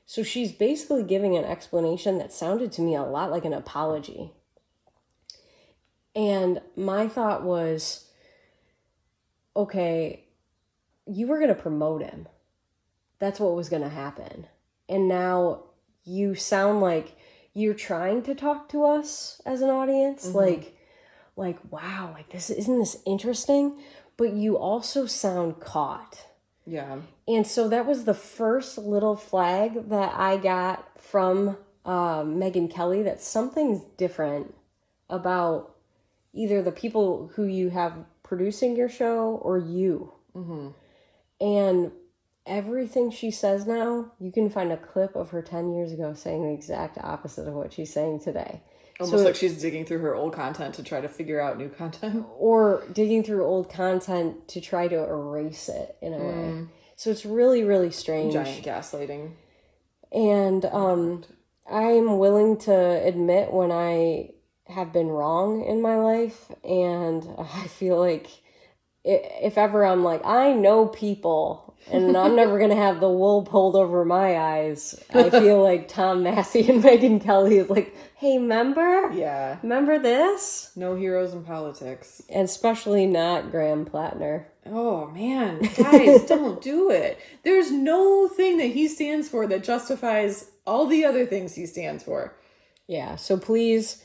So she's basically giving an explanation that sounded to me a lot like an apology. And my thought was, okay, you were going to promote him. That's what was going to happen. And now you sound like you're trying to talk to us as an audience. Like, like, wow, like isn't this interesting? But you also sound caught. Yeah. And so that was the first little flag that I got from Megyn Kelly, that something's different about either the people who you have producing your show or you. Mm-hmm. And everything she says now, you can find a clip of her 10 years ago saying the exact opposite of what she's saying today. Almost like she's digging through her old content to try to figure out new content. Or digging through old content to try to erase it in a way. So it's really, really strange. Giant gaslighting. And I'm willing to admit when I have been wrong in my life. And I feel like if ever I'm like, I know people and I'm never going to have the wool pulled over my eyes, I feel like Tom Massie and Megyn Kelly is like, hey, remember? Yeah. Remember this? No heroes in politics. And especially not Graham Platner. Oh, man. Guys, don't do it. There's no thing that he stands for that justifies all the other things he stands for. Yeah, so please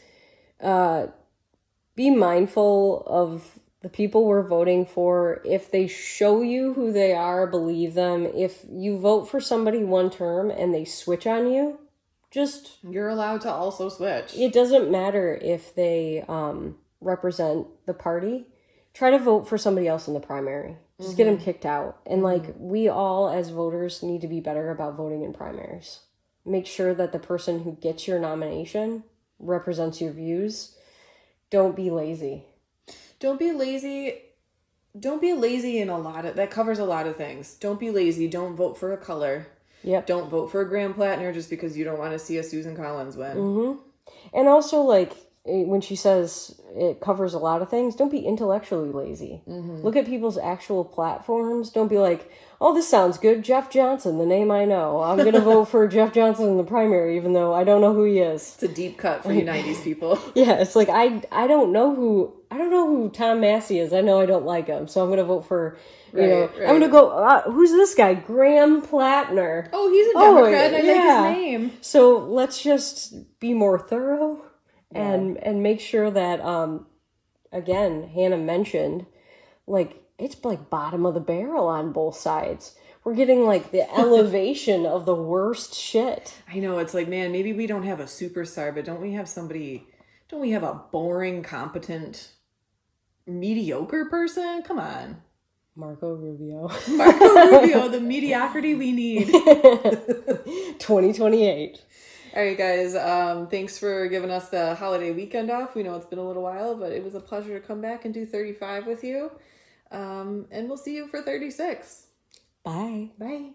be mindful of the people we're voting for. If they show you who they are, believe them. If you vote for somebody one term and they switch on you, just... You're allowed to also switch. It doesn't matter if they represent the party. Try to vote for somebody else in the primary. Just get them kicked out. And, we all as voters need to be better about voting in primaries. Make sure that the person who gets your nomination represents your views. Don't be lazy. Don't be lazy. Don't be lazy in that covers a lot of things. Don't be lazy. Don't vote for a color. Yep. Don't vote for a Graham Platner just because you don't want to see a Susan Collins win. Mm-hmm. And also, when she says it covers a lot of things, don't be intellectually lazy. Mm-hmm. Look at people's actual platforms. Don't be like, oh, this sounds good. Jeff Johnson, the name I know. I'm going to vote for Jeff Johnson in the primary, even though I don't know who he is. It's a deep cut for you 90s people. Yeah, it's like, I don't know who Tom Massie is. I know I don't like him, so I'm going to vote for, I'm going to go, who's this guy? Graham Platner. Oh, he's a Democrat, and I like his name. So let's just be more thorough and make sure that, again, Hannah mentioned, it's like bottom of the barrel on both sides. We're getting the elevation of the worst shit. I know, it's like, man, maybe we don't have a superstar, but don't we have a boring, competent, mediocre person? Come on. Marco Rubio, the mediocrity we need. 2028. All right, guys. Thanks for giving us the holiday weekend off. We know it's been a little while, but it was a pleasure to come back and do 35 with you. And we'll see you for 36. Bye. Bye.